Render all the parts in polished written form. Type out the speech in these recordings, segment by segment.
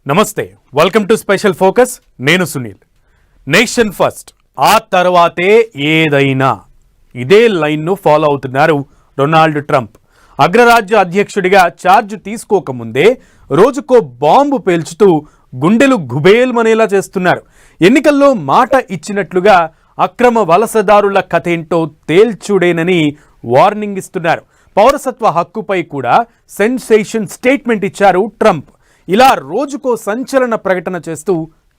నమస్తే, welcome to special focus. నేను Sunil. Nation first, ఆ తర్వాతే ఏదైనా, ఇదే లైన్ను ఫాలో అవుతున్నారు డొనాల్డ్ ట్రంప్. అగ్రరాజ్య అధ్యక్షుడిగా ఛార్జ్ తీసుకోకముందే రోజుకో బాంబు పేల్చుతూ గుండెలు గుబేల్మనేలా చేస్తున్నారు. ఎన్నికల్లో మాట ఇచ్చినట్లుగా అక్రమ వలసదారుల కథేంటో తేల్చుడేనని వార్నింగ్ ఇస్తున్నారు. పౌరసత్వ హక్కుపై కూడా సెన్సేషన్ స్టేట్మెంట్ ఇచ్చారు ట్రంప్. ఇలా రోజుకో సంచలన ప్రకటన చేస్తూ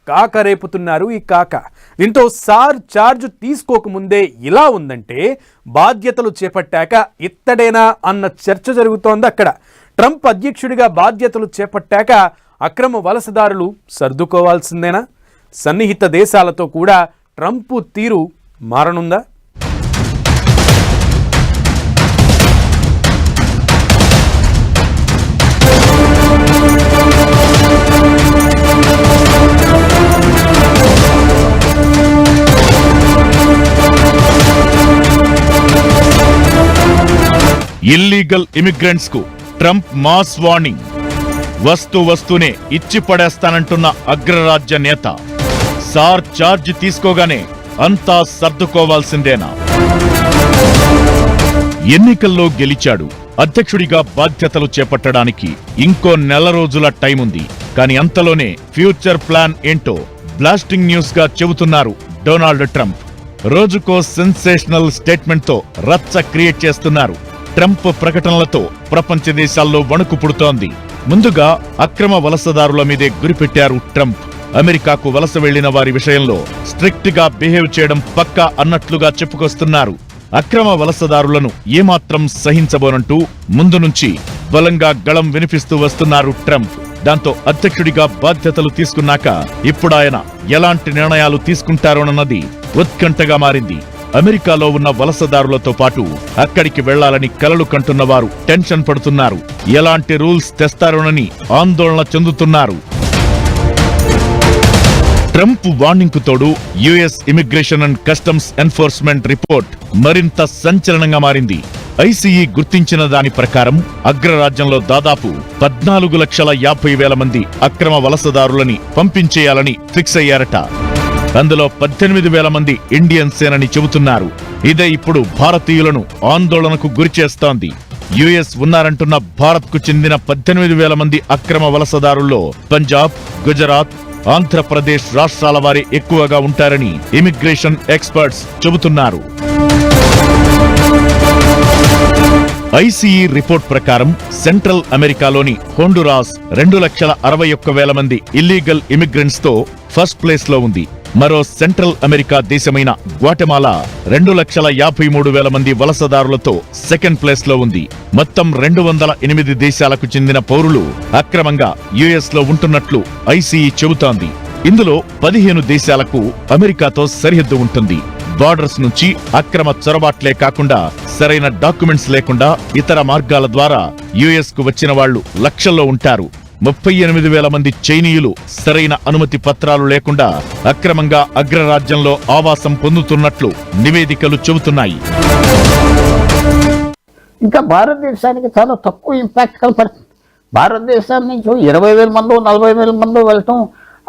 కాకరేపుతున్నారు ఈ కాక. దీంతో సార్ ఛార్జ్ తీసుకోకముందే ఇలా ఉందంటే బాధ్యతలు చేపట్టాక ఇత్తడేనా అన్న చర్చ జరుగుతోంది అక్కడ. ట్రంప్ అధ్యక్షుడిగా బాధ్యతలు చేపట్టాక అక్రమ వలసదారులు సర్దుకోవాల్సిందేనా? సన్నిహిత దేశాలతో కూడా ట్రంప్ తీరు మారనుందా? ఇల్లీగల్ ఇమిగ్రెంట్స్ కు ట్రంప్ మాస్ వార్నింగ్. వస్తూనే ఇచ్చి పడేస్తానంటున్న అగ్రరాజ్య నేత సార్ ఛార్జ్ తీసుకోగానే అంతా సర్దుకోవాల్సిందేనా? ఎన్నికల్లో గెలిచాడు. అధ్యక్షుడిగా బాధ్యతలు చేపట్టడానికి ఇంకో నెల రోజుల టైం ఉంది. కానీ అంతలోనే ఫ్యూచర్ ప్లాన్ ఏంటో బ్లాస్టింగ్ న్యూస్ గా చెబుతున్నారు డొనాల్డ్ ట్రంప్. రోజుకో సెన్సేషనల్ స్టేట్మెంట్ తో రచ్చ క్రియేట్ చేస్తున్నారు. ట్రంప్ ప్రకటనలతో ప్రపంచ దేశాల్లో వణుకు పుడుతోంది. ముందుగా అక్రమ వలసదారుల మీదే గురిపెట్టారు ట్రంప్. అమెరికాకు వలస వెళ్లిన వారి విషయంలో స్ట్రిక్ట్ గా బిహేవ్ చేయడం పక్కా అన్నట్లుగా చెప్పుకొస్తున్నారు. అక్రమ వలసదారులను ఏమాత్రం సహించబోనంటూ ముందు నుంచి బలంగా గళం వినిపిస్తూ వస్తున్నారు ట్రంప్. దాంతో అధ్యక్షుడిగా బాధ్యతలు తీసుకున్నాక ఇప్పుడాయన ఎలాంటి నిర్ణయాలు తీసుకుంటారోనన్నది ఉత్కంఠగా మారింది. అమెరికాలో ఉన్న వలసదారులతో పాటు అక్కడికి వెళ్లాలని కలలు కంటున్న వారు టెన్షన్ పడుతున్నారు. ఎలాంటి రూల్స్ తెస్తారోనని ఆందోళన చెందుతున్నారు. ట్రంప్ వార్నింగ్ కు తోడు US immigration and customs enforcement report మరింత సంచలనంగా మారింది. ఐసీఈ గుర్తించిన దాని ప్రకారం అగ్రరాజ్యంలో దాదాపు 14,50,000 మంది అక్రమ వలసదారులని పంపించేయాలని ఫిక్స్ అయ్యారట. అందులో 18,000 మంది ఇండియన్ సేనని చెబుతున్నారు. ఇదే ఇప్పుడు భారతీయులను ఆందోళనకు గురిచేస్తోంది. యుఎస్ ఉన్నారంటున్న భారత్ కు చెందిన 18,000 మంది అక్రమ వలసదారుల్లో పంజాబ్, గుజరాత్, ఆంధ్రప్రదేశ్ రాష్ట్రాల వారే ఎక్కువగా ఉంటారని ఇమిగ్రేషన్ ఎక్స్పర్ట్స్ చెబుతున్నారు. ఐసీఈ రిపోర్ట్ ప్రకారం సెంట్రల్ అమెరికాలోని హోండురాస్ 2,61,000 మంది ఇల్లీగల్ ఇమిగ్రెంట్స్ తో ఫస్ట్ ప్లేస్ లో ఉంది. మరో సెంట్రల్ అమెరికా దేశమైన గ్వాటెమాలా 2,53,000 మంది వలసదారులతో సెకండ్ ప్లేస్ లో ఉంది. మొత్తం 208 దేశాలకు చెందిన పౌరులు అక్రమంగా యుఎస్ లో ఉంటున్నట్లు ఐసీఈ చెబుతోంది. ఇందులో 15 దేశాలకు అమెరికాతో సరిహద్దు ఉంటుంది. బార్డర్స్ నుంచి అక్రమ చొరబాట్లే కాకుండా సరైన డాక్యుమెంట్స్ లేకుండా ఇతర మార్గాల ద్వారా యుఎస్ కు వచ్చిన వాళ్లు లక్షల్లో ఉంటారు. 38,000 మంది చైనీయులు సరైన అనుమతి పత్రాలు లేకుండా అక్రమంగా అగ్రరాజ్యంలో ఆవాసం పొందుతున్నట్లు నివేదికలు చెబుతున్నాయి. ఇంకా భారతదేశానికి చాలా తక్కువ ఇంపాక్ట్ కనపడుతుంది. భారతదేశం నుంచి 20,000 మందో 40,000 మందో వెళ్ళటం,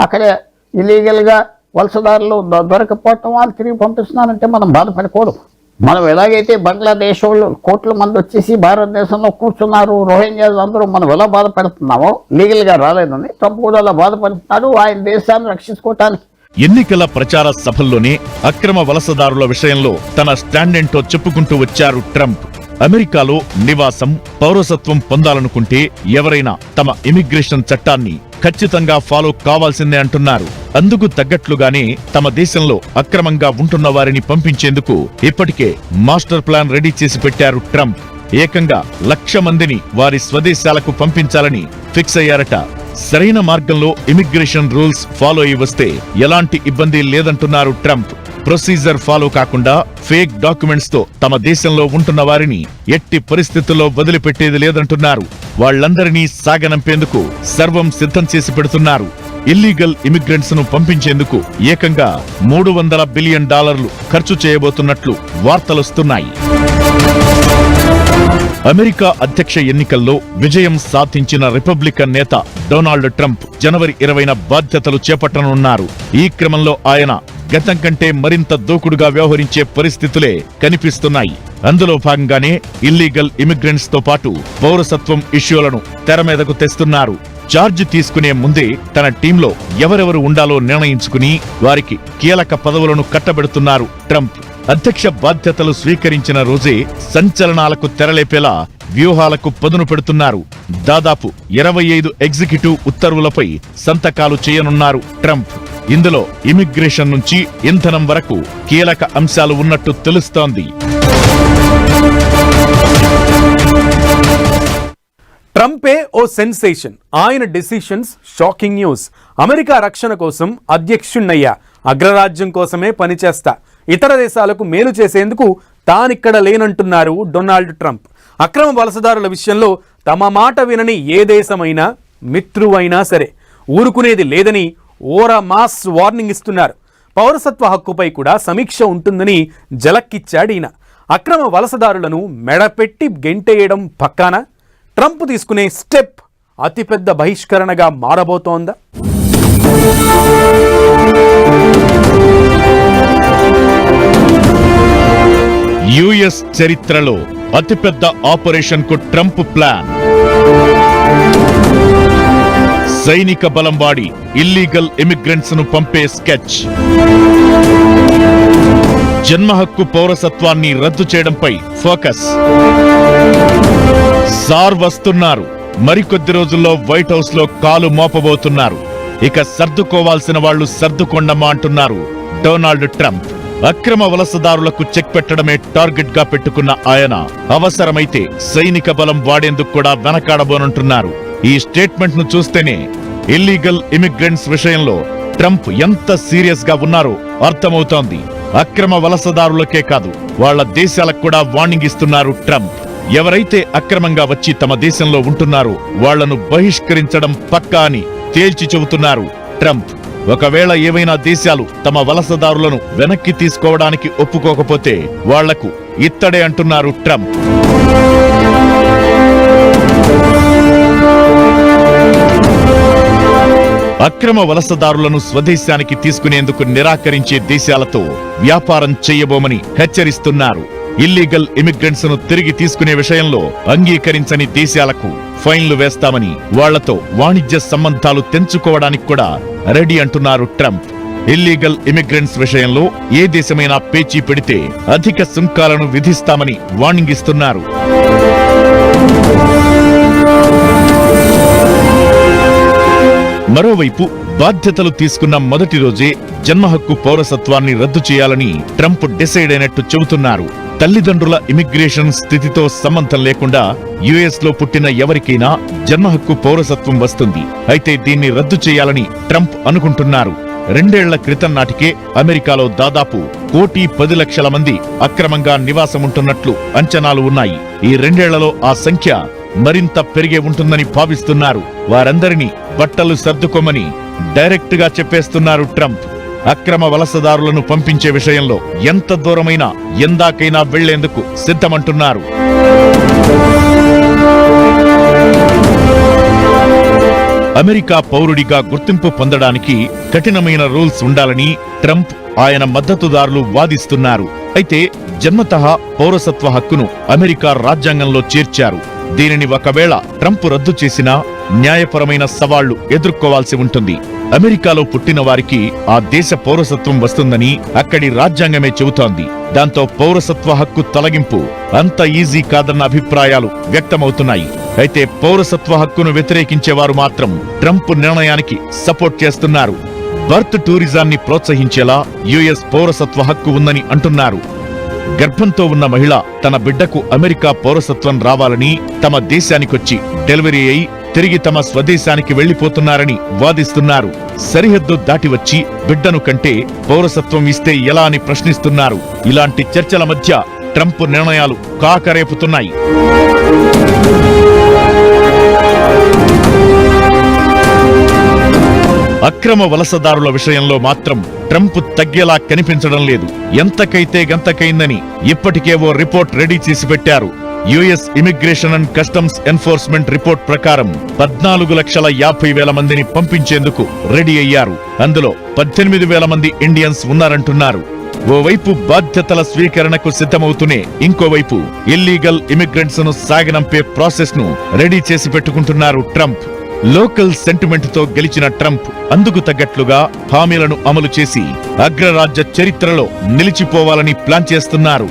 అక్కడే ఇలీగల్గా వలసదారులు దొరకపోవటం, వాళ్ళు తిరిగి పంపిస్తున్నారంటే మనం బాధపడకూడదు. మనం ఎలాగైతే బంగ్లాదేశ్ వాళ్ళు కోట్ల మంది వచ్చేసి భారతదేశంలో కూర్చున్నారు, రోహింగ్యాస్ అందరూ మనం ఎలా బాధపడుతున్నామో లీగల్గా రాలేదని ట్రంప్ కూడా అలా బాధపడుతున్నాడు ఆయన దేశాన్ని రక్షించుకోవటానికి. ఎన్నికల ప్రచార సభల్లోనే అక్రమ వలసదారుల విషయంలో తన స్టాండేంటో చెప్పుకుంటూ వచ్చారు ట్రంప్. అమెరికాలో నివాసం, పౌరసత్వం పొందాలనుకుంటే ఎవరైనా తమ ఇమిగ్రేషన్ చట్టాన్ని ఖచ్చితంగా ఫాలో కావాల్సిందే అంటున్నారు. అందుకు తగ్గట్లుగానే తమ దేశంలో అక్రమంగా ఉంటున్న వారిని పంపించేందుకు ఇప్పటికే మాస్టర్ ప్లాన్ రెడీ చేసి పెట్టారు ట్రంప్. ఏకంగా 1,00,000 మందిని వారి స్వదేశాలకు పంపించాలని ఫిక్స్ అయ్యారట. సరైన మార్గంలో ఇమిగ్రేషన్ రూల్స్ ఫాలో అయి వస్తే ఎలాంటి ఇబ్బంది లేదంటున్నారు ట్రంప్. ప్రొసీజర్ ఫాలో కాకుండా ఫేక్ డాక్యుమెంట్స్ తో తమ దేశంలో ఉంటున్న వారిని ఎట్టి పరిస్థితుల్లో వదిలిపెట్టేది లేదంటున్నారు. వాళ్లందరినీ సాగనంపేందుకు సర్వం సిద్ధం చేసి పెడుతున్నారు. ఇల్లీగల్ ఇమిగ్రెంట్స్ ను పంపించేందుకు ఏకంగా $300 బిలియన్ ఖర్చు చేయబోతున్నట్లు వార్తలొస్తున్నాయి. అమెరికా అధ్యక్ష ఎన్నికల్లో విజయం సాధించిన రిపబ్లికన్ నేత డొనాల్డ్ ట్రంప్ జనవరి 20న బాధ్యతలు చేపట్టనున్నారు. ఈ క్రమంలో ఆయన గతం కంటే మరింత దూకుడుగా వ్యవహరించే పరిస్థితులే కనిపిస్తున్నాయి. అందులో భాగంగానే ఇల్లీగల్ ఇమిగ్రెంట్స్ తో పాటు పౌరసత్వం ఇష్యూలను తెర మీదకు తెస్తున్నారు. చార్జ్ తీసుకునే ముందే తన టీంలో ఎవరెవరు ఉండాలో నిర్ణయించుకుని వారికి కీలక పదవులను కట్టబెడుతున్నారు ట్రంప్. అధ్యక్ష బాధ్యతలు స్వీకరించిన రోజే సంచలనాలకు తెరలేపేలా వ్యూహాలకు పదును పెడుతున్నారు. దాదాపు 25 ఎగ్జిక్యూటివ్ ఉత్తర్వులపై సంతకాలు చేయనున్నారు ట్రంప్. ఇందులో ఇమిగ్రేషన్ నుంచి ఇంధనం వరకు కీలక అంశాలు ఉన్నట్టు తెలుస్తోంది. ట్రంపే ఓ సెన్సేషన్. ఆయన డెసిషన్స్ షాకింగ్ న్యూస్. అమెరికా రక్షణ కోసం అధ్యక్షుణ్ణయ్యా, అగ్రరాజ్యం కోసమే పనిచేస్తా, ఇతర దేశాలకు మేలు చేసేందుకు తానిక్కడ లేనంటున్నారు డొనాల్డ్ ట్రంప్. అక్రమ వలసదారుల విషయంలో తమ మాట వినని ఏ దేశమైనా మిత్రువైనా సరే ఊరుకునేది లేదని ఓరా మాస్ వార్నింగ్ ఇస్తున్నారు. పౌరసత్వ హక్కుపై కూడా సమీక్ష ఉంటుందని జలక్కిచ్చాడు ఈయన. అక్రమ వలసదారులను మెడపెట్టి గెంటేయడం పక్కాన ట్రంప్ తీసుకునే స్టెప్ అతిపెద్ద బహిష్కరణగా మారబోతోందా? యుఎస్ చరిత్రలో అతిపెద్ద ఆపరేషన్ కు ట్రంప్ ప్లాన్. సైనిక బలం వాడి ఇల్లీగల్ ఇమిగ్రెంట్స్ ను పంపే స్కెచ్. జన్మ హక్కు పౌరసత్వాన్ని రద్దు చేయడంపై ఫోకస్. సార్ వస్తున్నారు. మరికొద్ది రోజుల్లో వైట్ హౌస్ లో కాలు మోపబోతున్నారు. ఇక సర్దుకోవాల్సిన వాళ్లు సర్దుకొండమా అంటున్నారు డొనాల్డ్ ట్రంప్. అక్రమ వలసదారులకు చెక్ పెట్టడమే టార్గెట్ గా పెట్టుకున్న ఆయన అవసరమైతే సైనిక బలం వాడేందుకు కూడా వెనకాడబోనంటున్నారు. ఈ స్టేట్మెంట్ ను చూస్తేనే ఇల్లీగల్ ఇమిగ్రెంట్స్ విషయంలో ట్రంప్ ఎంత సీరియస్ గా ఉన్నారో అర్థమవుతోంది. అక్రమ వలసదారులకే కాదు, వాళ్ల దేశాలకు కూడా వార్నింగ్ ఇస్తున్నారు ట్రంప్. ఎవరైతే అక్రమంగా వచ్చి తమ దేశంలో ఉంటున్నారో వాళ్లను బహిష్కరించడం పక్కా అని తేల్చి చెబుతున్నారు ట్రంప్. ఒకవేళ ఏవైనా దేశాలు తమ వలసదారులను వెనక్కి తీసుకోవడానికి ఒప్పుకోకపోతే వాళ్లకు ఇత్తడే అంటున్నారు ట్రంప్. అక్రమ వలసదారులను స్వదేశానికి తీసుకునేందుకు నిరాకరించే దేశాలతో వ్యాపారం చేయబోమని హెచ్చరిస్తున్నారు. ఇల్లీగల్ ఇమిగ్రెంట్స్ ను తిరిగి తీసుకునే విషయంలో అంగీకరించని దేశాలకు ఫైన్లు వేస్తామని, వాళ్లతో వాణిజ్య సంబంధాలు తెంచుకోవడానికి కూడా రెడీ అంటున్నారు ట్రంప్. ఇల్లీగల్ ఇమిగ్రెంట్స్ విషయంలో ఏ దేశమైనా పేచీ పెడితే అధిక సుంకాలను విధిస్తామని వార్నింగ్ ఇస్తున్నారు. మరోవైపు బాధ్యతలు తీసుకున్న మొదటి రోజే జన్మ హక్కు పౌరసత్వాన్ని రద్దు చేయాలని ట్రంప్ డిసైడ్ అయినట్టు చెబుతున్నారు. తల్లిదండ్రుల ఇమిగ్రేషన్ స్థితితో సంబంధం లేకుండా యుఎస్ లో పుట్టిన ఎవరికైనా జన్మ హక్కు పౌరసత్వం వస్తుంది. అయితే దీన్ని రద్దు చేయాలని ట్రంప్ అనుకుంటున్నారు. 2 ఏళ్ల క్రితం నాటికే అమెరికాలో దాదాపు 1,10,00,000 మంది అక్రమంగా నివాసముంటున్నట్లు అంచనాలు ఉన్నాయి. ఈ 2 ఏళ్లలో ఆ సంఖ్య మరింత పెరిగే ఉంటుందని భావిస్తున్నారు. వారందరినీ బట్టలు సర్దుకోమని డైరెక్ట్ గా చెప్పేస్తున్నారు ట్రంప్. అక్రమ వలసదారులను పంపించే విషయంలో ఎంత దూరమైనా ఎందాకైనా వెళ్లేందుకు సిద్ధమంటున్నారు. అమెరికా పౌరుడిగా గుర్తింపు పొందడానికి కఠినమైన రూల్స్ ఉండాలని ట్రంప్, ఆయన మద్దతుదారులు వాదిస్తున్నారు. అయితే జన్మతః పౌరసత్వ హక్కును అమెరికా రాజ్యాంగంలో చేర్చారు. దీనిని ఒకవేళ ట్రంప్ రద్దు చేసినా న్యాయపరమైన సవాళ్లు ఎదుర్కోవాల్సి ఉంటుంది. అమెరికాలో పుట్టిన వారికి ఆ దేశ పౌరసత్వం వస్తుందని అక్కడి రాజ్యాంగమే చెబుతోంది. దాంతో పౌరసత్వ హక్కు తొలగింపు అంత ఈజీ కాదన్న అభిప్రాయాలు వ్యక్తమవుతున్నాయి. అయితే పౌరసత్వ హక్కును వ్యతిరేకించేవారు మాత్రం ట్రంప్ నిర్ణయానికి సపోర్ట్ చేస్తున్నారు. బర్త్ టూరిజాన్ని ప్రోత్సహించేలా యుఎస్ పౌరసత్వ హక్కు ఉందని అంటున్నారు. గర్భంతో ఉన్న మహిళ తన బిడ్డకు అమెరికా పౌరసత్వం రావాలని తమ దేశానికొచ్చి డెలివరీ అయి తిరిగి తమ స్వదేశానికి వెళ్లిపోతున్నారని వాదిస్తున్నారు. సరిహద్దు దాటి వచ్చి బిడ్డను కంటే పౌరసత్వం ఇస్తే ఎలా అని ప్రశ్నిస్తున్నారు. ఇలాంటి చర్చల మధ్య ట్రంప్ నిర్ణయాలు కాకరేపుతున్నాయి. అక్రమ వలసదారుల విషయంలో మాత్రం ట్రంప్ తగ్గేలా కనిపించడం లేదు. ఎంతకైతే గంతకైందని ఇప్పటికే ఓ రిపోర్ట్ రెడీ చేసి పెట్టారు. US immigration and customs enforcement report ప్రకారం 14,50,000 మందిని పంపించేందుకు రెడీ అయ్యారు. అందులో 18,000 మంది ఇండియన్స్ ఉన్నారంటున్నారు. ఓవైపు బాధ్యతల స్వీకరణకు సిద్ధమవుతూనే ఇంకోవైపు ఇల్లీగల్ ఇమిగ్రెంట్స్ ను సాగనంపే ప్రాసెస్ ను రెడీ చేసి పెట్టుకుంటున్నారు ట్రంప్. లోకల్ సెంటిమెంట్ తో గెలిచిన ట్రంప్ అందుకు తగ్గట్లుగా హామీలను అమలు చేసి అగ్రరాజ్య చరిత్రలో నిలిచిపోవాలని ప్లాన్ చేస్తున్నారు.